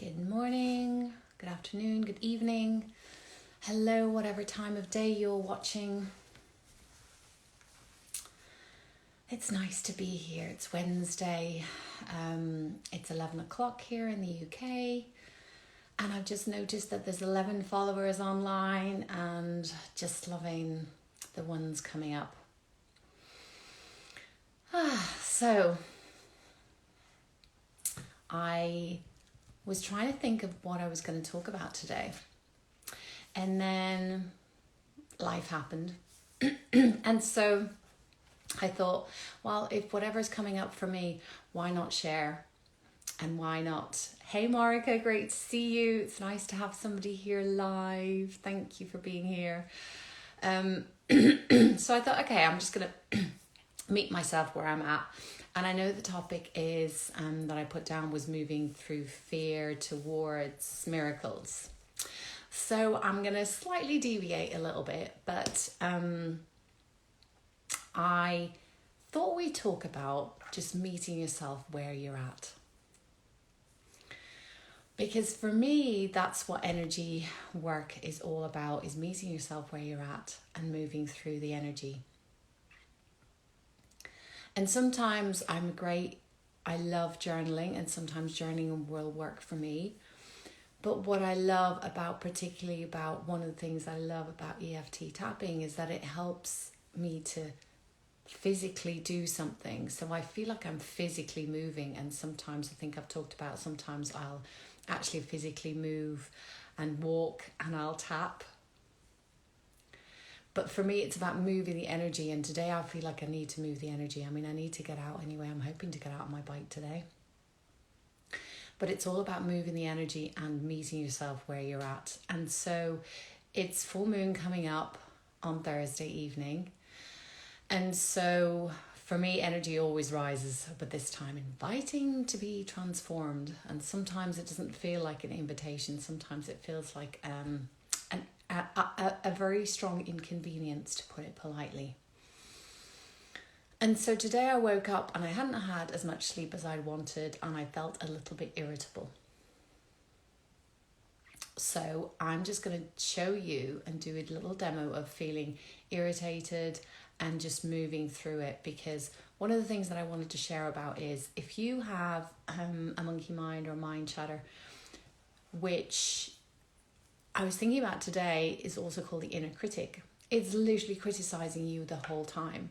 Good morning, good afternoon, good evening. Hello, whatever time of day you're watching. It's nice to be here. It's Wednesday. It's 11 o'clock here in the UK. And I've just noticed that there's 11 followers online and just loving the ones coming up. So I was trying to think of what I was going to talk about today. And then life happened. And so I thought, well, if whatever's coming up for me, why not share? And why not? Hey, Marika, great to see you. It's nice to have somebody here live. Thank you for being here. So I thought, okay, I'm just going to meet myself where I'm at. And I know the topic is that I put down was moving through fear towards miracles. So I'm going to slightly deviate a little bit, but I thought we'd talk about just meeting yourself where you're at. Because for me, that's what energy work is all about, is meeting yourself where you're at and moving through the energy. And sometimes I love journaling, and sometimes journaling will work for me. But what I love particularly about one of the things I love about EFT tapping is that it helps me to physically do something. So I feel like I'm physically moving, and sometimes I think I've talked about, sometimes I'll actually physically move and walk and I'll tap. But for me, it's about moving the energy. And today I feel like I need to move the energy. I mean, I need to get out anyway. I'm hoping to get out on my bike today. But it's all about moving the energy and meeting yourself where you're at. And so it's full moon coming up on Thursday evening. And so for me, energy always rises, but this time inviting to be transformed. And sometimes it doesn't feel like an invitation. Sometimes it feels like a very strong inconvenience, to put it politely. And so today I woke up and I hadn't had as much sleep as I'd wanted, and I felt a little bit irritable. So I'm just going to show you and do a little demo of feeling irritated and just moving through it, because one of the things that I wanted to share about is if you have a monkey mind or mind chatter, which I was thinking about today, is also called the inner critic. It's literally criticizing you the whole time.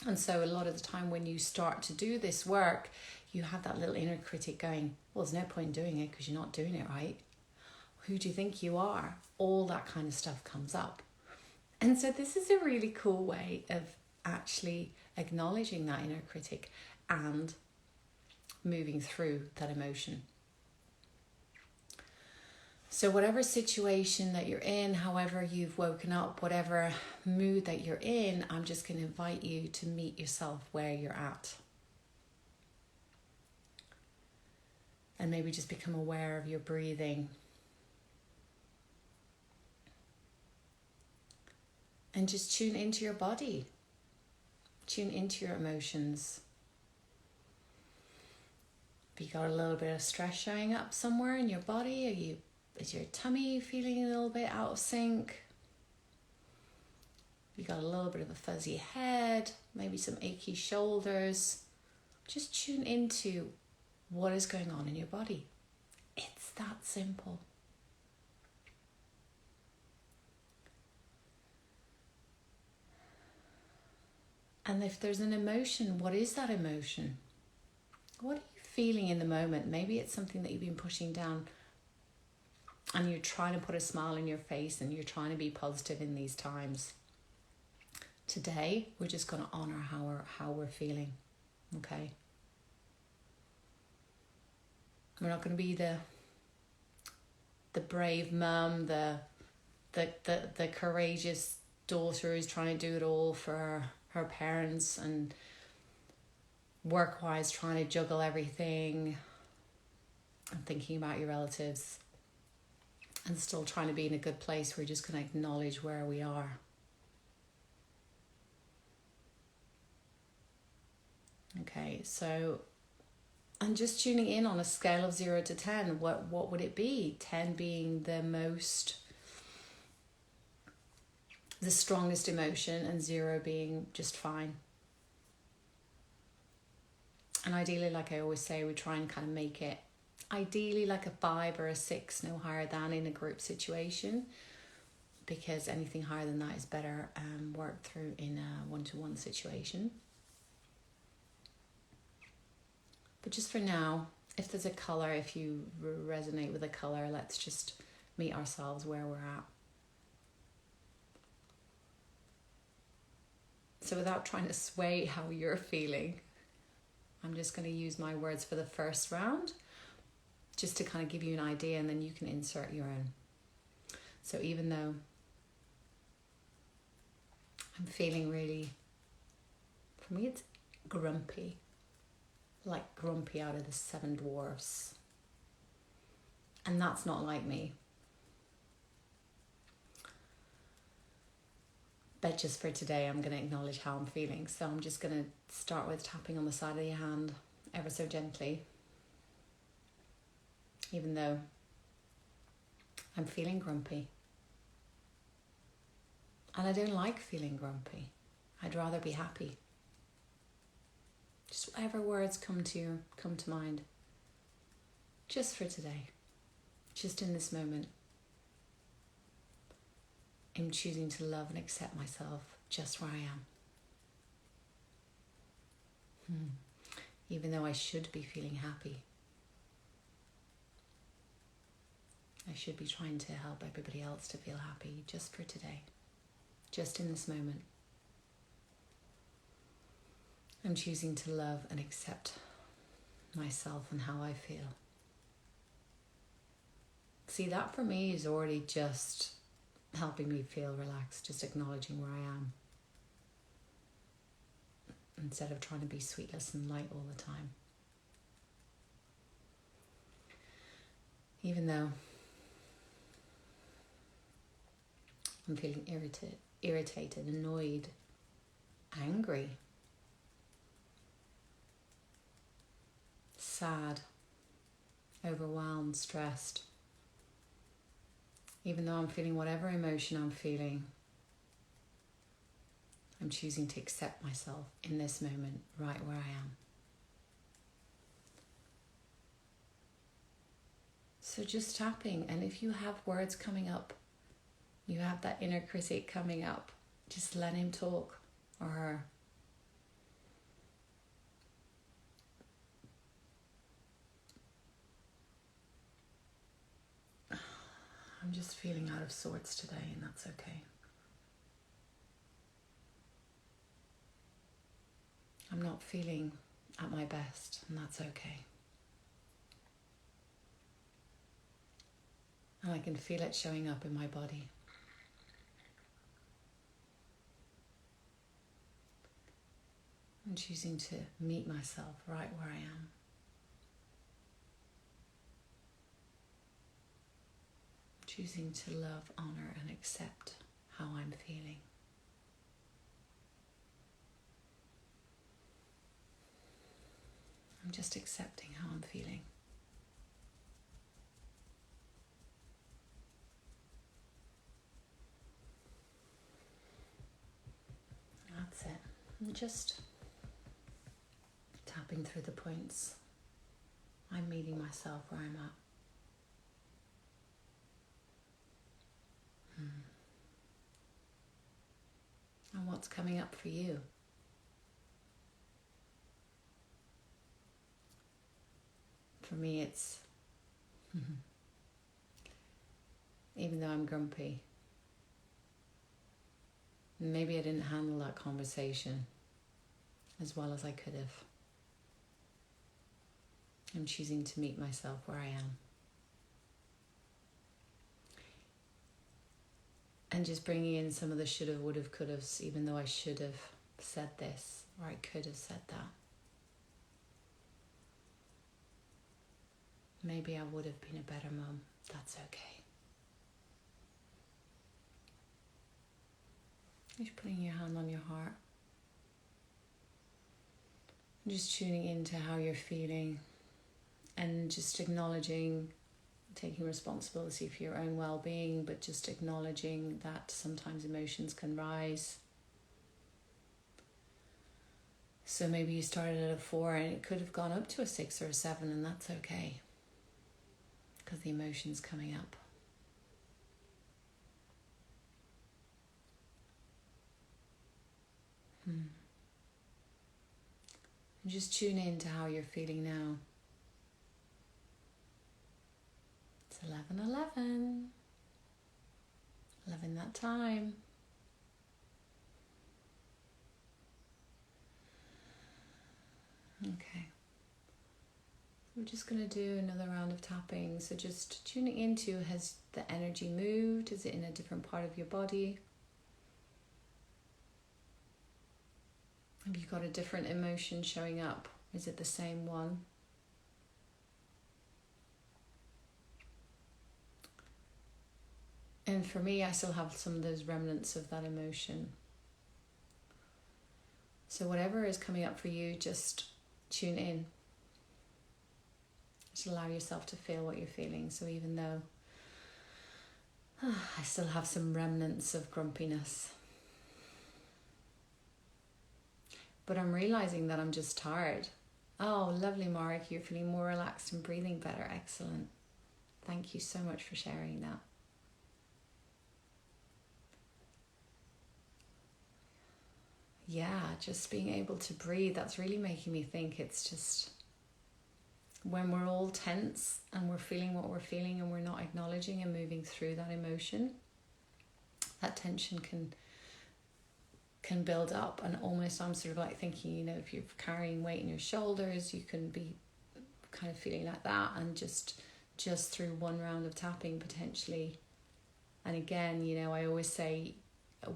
And so a lot of the time when you start to do this work, you have that little inner critic going, well, there's no point in doing it because you're not doing it right. Who do you think you are? All that kind of stuff comes up. And so this is a really cool way of actually acknowledging that inner critic and moving through that emotion. So whatever situation that you're in, however you've woken up, whatever mood that you're in, I'm just going to invite you to meet yourself where you're at. And maybe just become aware of your breathing. And just tune into your body. Tune into your emotions. Have you got a little bit of stress showing up somewhere in your body? Is your tummy feeling a little bit out of sync? You got a little bit of a fuzzy head, maybe some achy shoulders. Just tune into what is going on in your body. It's that simple. And if there's an emotion, what is that emotion? What are you feeling in the moment? Maybe it's something that you've been pushing down and you're trying to put a smile on your face and you're trying to be positive in these times. Today, we're just going to honor how we're feeling, okay? We're not going to be the brave mum, the courageous daughter who's trying to do it all for her parents and work-wise trying to juggle everything and thinking about your relatives and still trying to be in a good place. We're just going to acknowledge where we are. Okay, so And just tuning in on a scale of 0 to 10, what would it be? 10 being the strongest emotion, and 0 being just fine. And ideally, like I always say, we try and kind of make it ideally like a 5 or a 6, no higher than in a group situation, because anything higher than that is better worked through in a one-to-one situation. But just for now, if there's a colour, if you resonate with a colour, let's just meet ourselves where we're at. So without trying to sway how you're feeling, I'm just going to use my words for the first round, just to kind of give you an idea, and then you can insert your own. So even though I'm feeling really, for me it's grumpy, like grumpy out of the Seven Dwarfs. And that's not like me. But just for today, I'm going to acknowledge how I'm feeling. So I'm just going to start with tapping on the side of your hand ever so gently. Even though I'm feeling grumpy. And I don't like feeling grumpy. I'd rather be happy. Just whatever words come to mind. Just for today. Just in this moment. I'm choosing to love and accept myself just where I am. Even though I should be feeling happy. I should be trying to help everybody else to feel happy just for today. Just in this moment. I'm choosing to love and accept myself and how I feel. See, that for me is already just helping me feel relaxed, just acknowledging where I am. Instead of trying to be sweetless and light all the time. Even though I'm feeling irritated, annoyed, angry, sad, overwhelmed, stressed. Even though I'm feeling whatever emotion I'm feeling, I'm choosing to accept myself in this moment, right where I am. So just tapping, and if you have words coming up, you have that inner critic coming up, just let him talk, or her. I'm just feeling out of sorts today, and that's okay. I'm not feeling at my best, and that's okay. And I can feel it showing up in my body. I'm choosing to meet myself right where I am. Choosing to love, honor, and accept how I'm feeling. I'm just accepting how I'm feeling. That's it. I'm just tapping through the points. I'm meeting myself where I'm at. And what's coming up for you? For me, it's even though I'm grumpy, maybe I didn't handle that conversation as well as I could have. I'm choosing to meet myself where I am. And just bringing in some of the should have, would have, could have, even though I should have said this, or I could have said that. Maybe I would have been a better mum. That's okay. Just putting your hand on your heart. Just tuning into how you're feeling. and just acknowledging, taking responsibility for your own well-being, but just acknowledging that sometimes emotions can rise. So maybe you started at a 4 and it could have gone up to a 6 or a 7, and that's okay, because the emotion's coming up. And just tune in to how you're feeling now. It's 11:11. Loving that time. Okay. We're just going to do another round of tapping. So just tuning into, has the energy moved? Is it in a different part of your body? Have you got a different emotion showing up? Is it the same one? And for me, I still have some of those remnants of that emotion. So whatever is coming up for you, just tune in. Just allow yourself to feel what you're feeling. So even though I still have some remnants of grumpiness, but I'm realizing that I'm just tired. Oh, lovely, Mark. You're feeling more relaxed and breathing better. Excellent. Thank you so much for sharing that. Yeah, just being able to breathe, that's really making me think it's just when we're all tense and we're feeling what we're feeling and we're not acknowledging and moving through that emotion, that tension can build up. And almost I'm sort of like thinking, if you're carrying weight in your shoulders, you can be kind of feeling like that, and just through one round of tapping potentially. And again, I always say,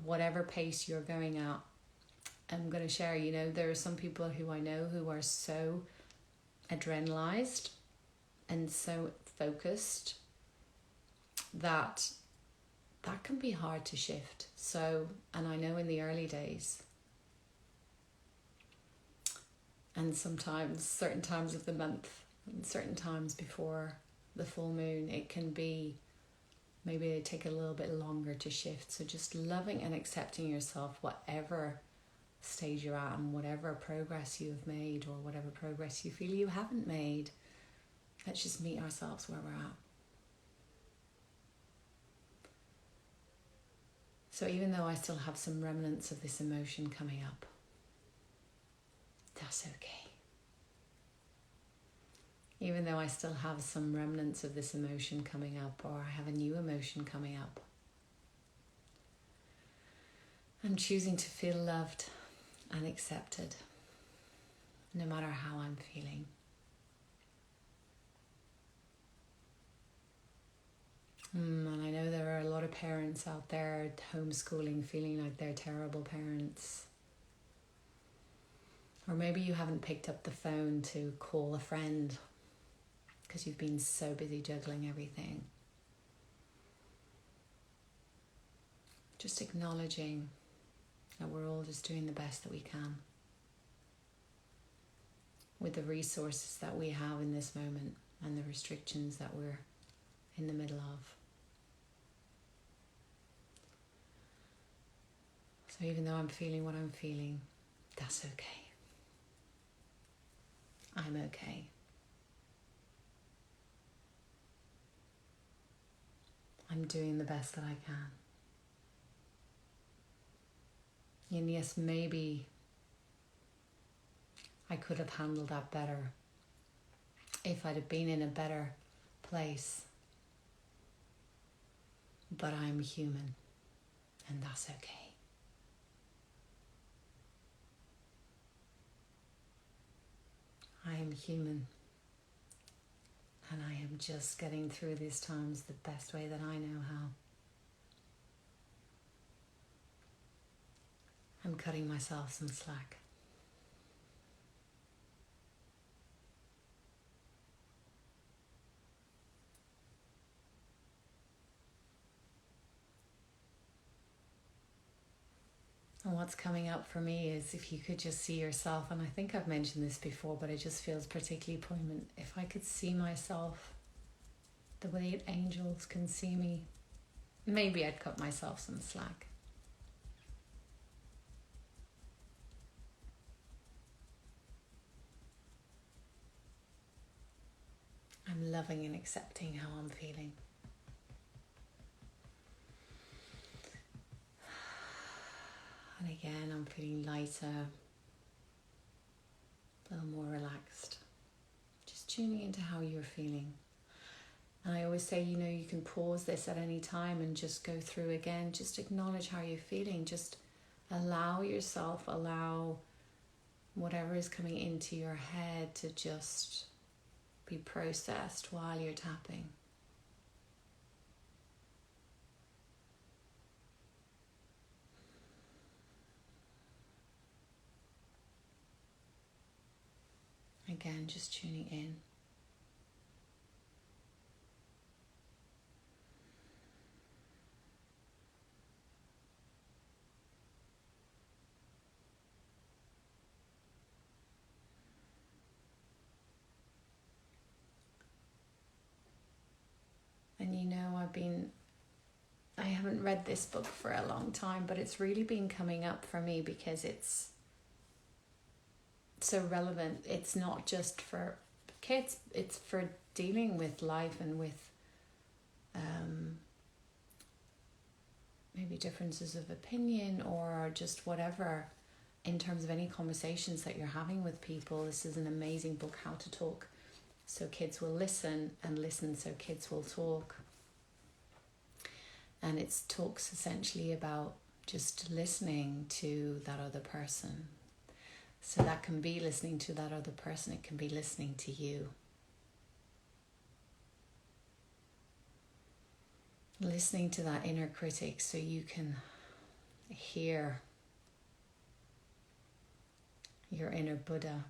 whatever pace you're going at, I'm going to share, there are some people who I know who are so adrenalized and so focused that can be hard to shift. So, and I know in the early days, and sometimes certain times of the month and certain times before the full moon, it can be maybe take a little bit longer to shift. So just loving and accepting yourself, whatever stage you're at and whatever progress you've made or whatever progress you feel you haven't made. Let's just meet ourselves where we're at. So even though I still have some remnants of this emotion coming up, that's okay. Even though I still have some remnants of this emotion coming up, or I have a new emotion coming up, I'm choosing to feel loved and accepted, no matter how I'm feeling. And I know there are a lot of parents out there homeschooling, feeling like they're terrible parents. Or maybe you haven't picked up the phone to call a friend because you've been so busy juggling everything. Just acknowledging that we're all just doing the best that we can with the resources that we have in this moment and the restrictions that we're in the middle of. So even though I'm feeling what I'm feeling, that's okay. I'm okay. I'm doing the best that I can. And yes, maybe I could have handled that better if I'd have been in a better place. But I'm human, and that's okay. I am human, and I am just getting through these times the best way that I know how. I'm cutting myself some slack. And what's coming up for me is if you could just see yourself, and I think I've mentioned this before, but it just feels particularly poignant. If I could see myself the way angels can see me, maybe I'd cut myself some slack. I'm loving and accepting how I'm feeling. And again, I'm feeling lighter, a little more relaxed. Just tuning into how you're feeling. And I always say, you can pause this at any time and just go through again. Just acknowledge how you're feeling. Just allow whatever is coming into your head to just be processed while you're tapping. Again, just tuning in. And I haven't read this book for a long time, but it's really been coming up for me because it's so relevant. It's not just for kids, it's for dealing with life and with maybe differences of opinion or just whatever in terms of any conversations that you're having with people. This is an amazing book, How to Talk So Kids Will Listen, and Listen So Kids Will Talk. And it talks essentially about just listening to that other person. So that can be listening to that other person. It can be listening to you. Listening to that inner critic so you can hear your inner Buddha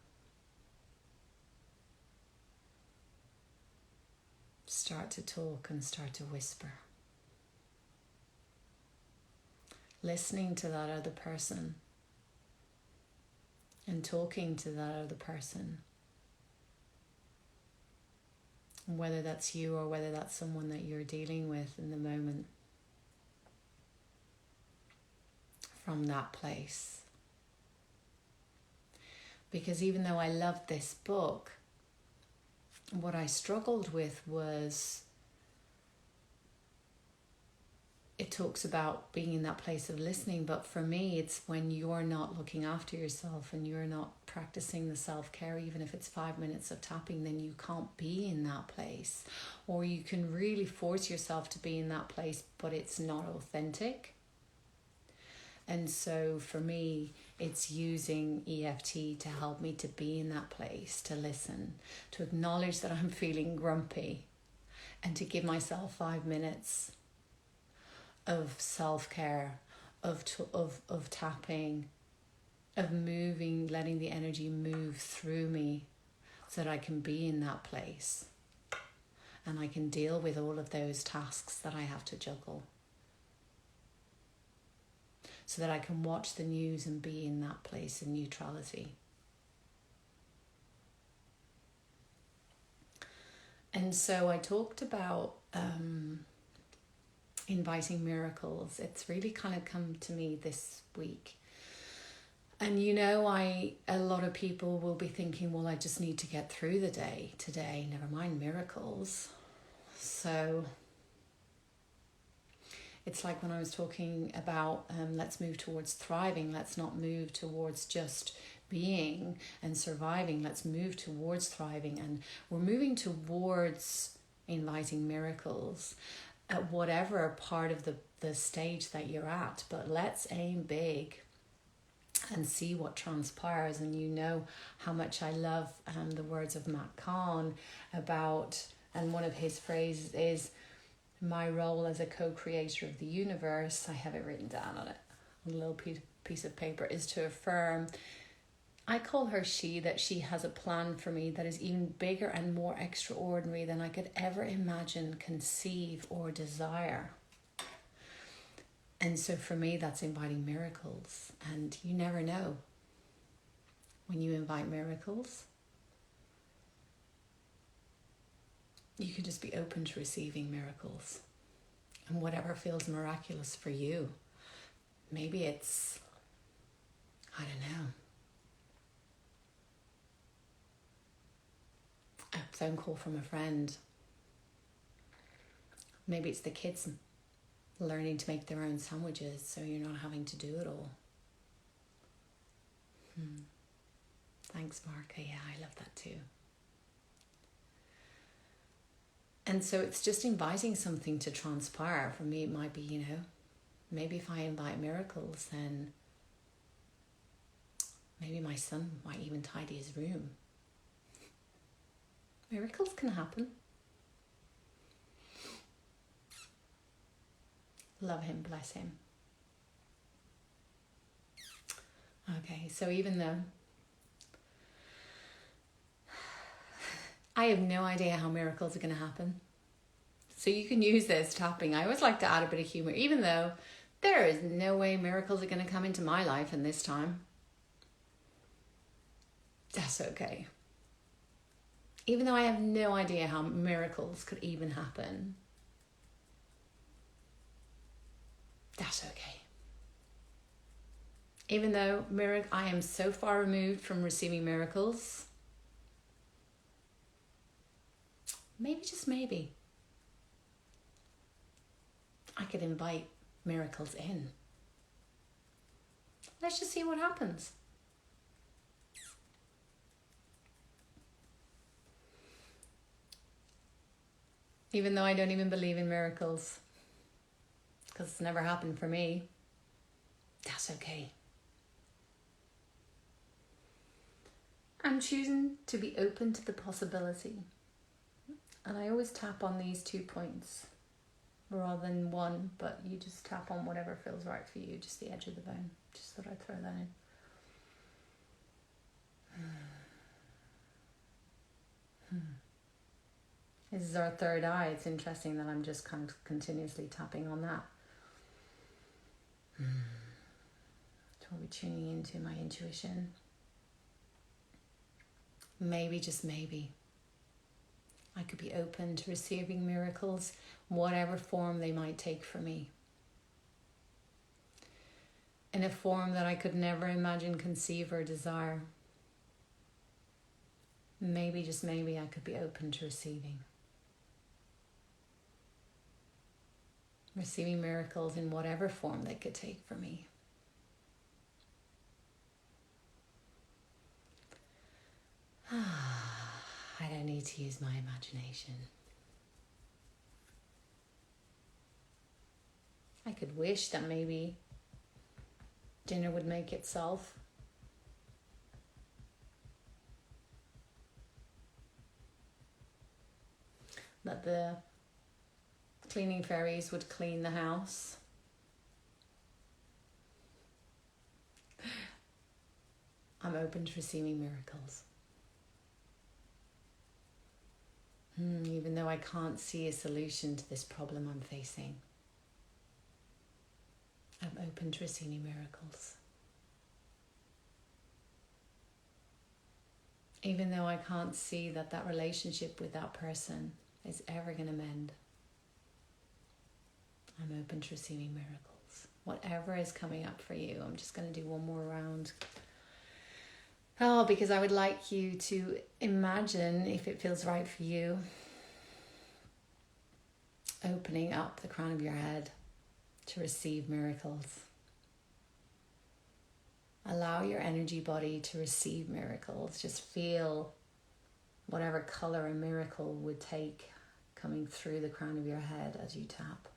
start to talk and start to whisper. Listening to that other person and talking to that other person, whether that's you or whether that's someone that you're dealing with in the moment, from that place. Because even though I loved this book, what I struggled with was, it talks about being in that place of listening, but for me it's when you're not looking after yourself and you're not practicing the self-care, even if it's 5 minutes of tapping, then you can't be in that place. Or you can really force yourself to be in that place, but it's not authentic. And so for me, it's using EFT to help me to be in that place, to listen, to acknowledge that I'm feeling grumpy, and to give myself 5 minutes of self-care, of tapping, of moving, letting the energy move through me so that I can be in that place and I can deal with all of those tasks that I have to juggle, so that I can watch the news and be in that place of neutrality. And so I talked about inviting miracles. It's really kind of come to me this week. And a lot of people will be thinking, well, I just need to get through the day today, never mind miracles. So it's like when I was talking about let's move towards thriving. Let's not move towards just being and surviving. Let's move towards thriving. And we're moving towards inviting miracles at whatever part of the stage that you're at. But let's aim big and see what transpires. And how much I love the words of Matt Kahn about, and one of his phrases is, my role as a co-creator of the universe, I have it written down on a little piece of paper, is to affirm, I call her she, that she has a plan for me that is even bigger and more extraordinary than I could ever imagine, conceive, or desire. And so for me, that's inviting miracles. And you never know. When you invite miracles, you can just be open to receiving miracles. And whatever feels miraculous for you. Maybe it's, I don't know, a phone call from a friend. Maybe it's the kids learning to make their own sandwiches so you're not having to do it all. Thanks, Mark. Yeah, I love that too. And so it's just inviting something to transpire. For me, it might be, maybe if I invite miracles, then maybe my son might even tidy his room. Miracles can happen. Love him, bless him. Okay, so even though I have no idea how miracles are going to happen, so you can use this tapping. I always like to add a bit of humor, even though there is no way miracles are going to come into my life in this time. That's okay. Even though I have no idea how miracles could even happen, that's okay. Even though I am so far removed from receiving miracles, maybe, just maybe, I could invite miracles in. Let's just see what happens. Even though I don't even believe in miracles, because it's never happened for me, that's okay. I'm choosing to be open to the possibility. And I always tap on these 2 points rather than one, but you just tap on whatever feels right for you, just the edge of the bone. Just thought I'd throw that in. This is our third eye. It's interesting that I'm just kind of continuously tapping on that. So I'll be tuning into my intuition. Maybe, just maybe, I could be open to receiving miracles, whatever form they might take for me. In a form that I could never imagine, conceive, or desire. Maybe, just maybe, I could be open to receiving. Receiving miracles in whatever form they could take for me. I don't need to use my imagination. I could wish that maybe dinner would make itself. That the cleaning fairies would clean the house. I'm open to receiving miracles. Even though I can't see a solution to this problem I'm facing, I'm open to receiving miracles. Even though I can't see that relationship with that person is ever going to mend, I'm open to receiving miracles. Whatever is coming up for you, I'm just going to do one more round. Because I would like you to imagine, if it feels right for you, opening up the crown of your head to receive miracles. Allow your energy body to receive miracles. Just feel whatever color a miracle would take coming through the crown of your head as you tap.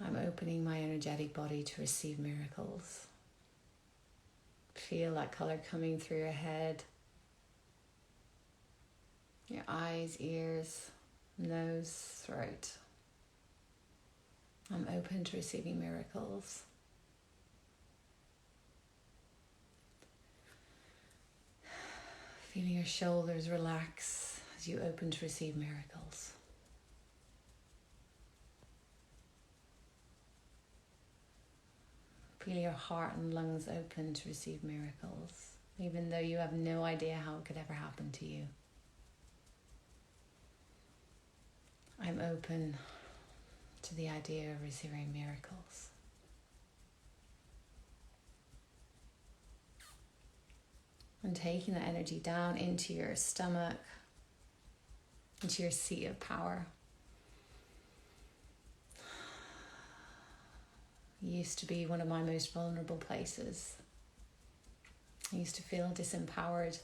I'm opening my energetic body to receive miracles. Feel that color coming through your head, your eyes, ears, nose, throat. I'm open to receiving miracles. Feeling your shoulders relax as you open to receive miracles. Feel your heart and lungs open to receive miracles, even though you have no idea how it could ever happen to you. I'm open to the idea of receiving miracles. And taking that energy down into your stomach, into your seat of power. It used to be one of my most vulnerable places. I used to feel disempowered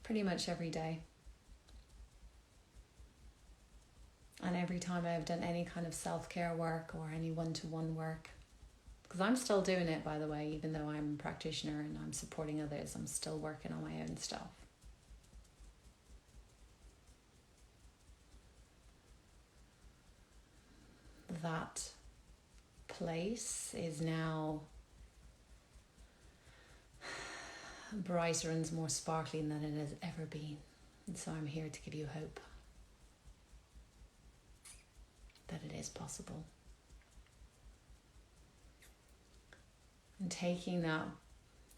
pretty much every day. And every time I've done any kind of self-care work or any one-to-one work, because I'm still doing it, by the way, even though I'm a practitioner and I'm supporting others, I'm still working on my own stuff. That place is now brighter and more sparkling than it has ever been. And so I'm here to give you hope that it is possible. And taking that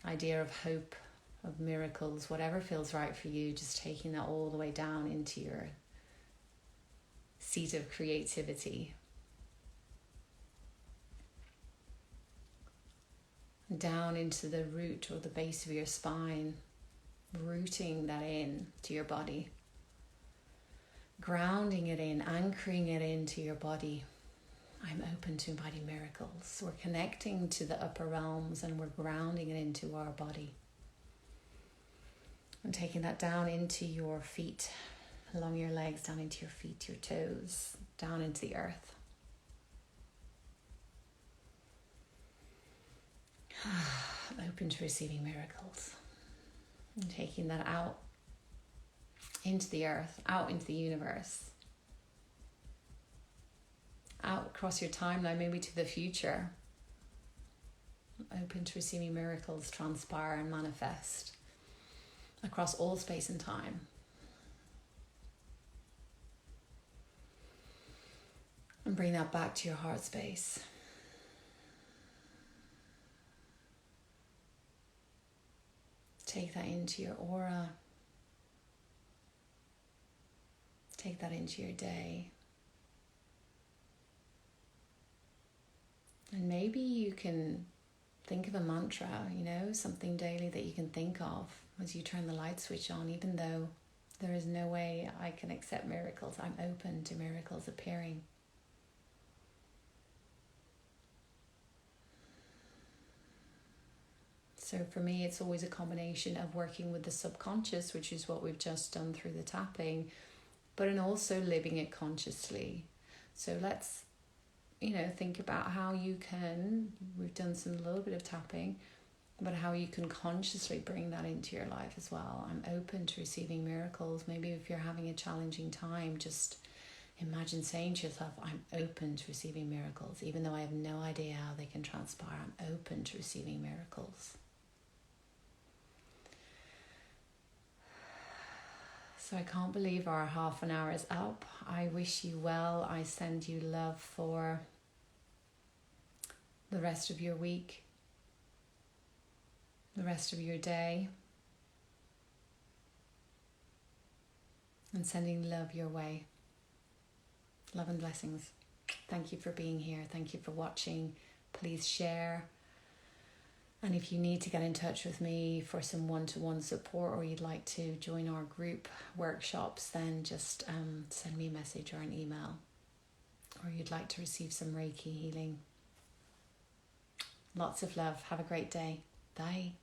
idea of hope, of miracles, whatever feels right for you, just taking that all the way down into your seat of creativity. Down into the root or the base of your spine, rooting that in to your body. Grounding it in, anchoring it into your body. I'm open to embody miracles. We're connecting to the upper realms and we're grounding it into our body. And taking that down into your feet, along your legs, down into your feet, your toes, down into the earth. I'm open to receiving miracles. And taking that out into the earth, out into the universe, out across your timeline, maybe to the future. I'm open to receiving miracles transpire and manifest across all space and time. And bring that back to your heart space. Take that into your aura. Take that into your day. And maybe you can think of a mantra, something daily that you can think of as you turn the light switch on, even though there is no way I can accept miracles. I'm open to miracles appearing. So for me, it's always a combination of working with the subconscious, which is what we've just done through the tapping, but and also living it consciously. So let's, think about how you can, we've done a little bit of tapping, but how you can consciously bring that into your life as well. I'm open to receiving miracles. Maybe if you're having a challenging time, just imagine saying to yourself, I'm open to receiving miracles. Even though I have no idea how they can transpire, I'm open to receiving miracles. So I can't believe our half an hour is up. I wish you well. I send you love for the rest of your week, the rest of your day, and sending love your way. Love and blessings. Thank you for being here. Thank you for watching. Please share. And if you need to get in touch with me for some one-to-one support, or you'd like to join our group workshops, then just send me a message or an email. Or you'd like to receive some Reiki healing. Lots of love. Have a great day. Bye.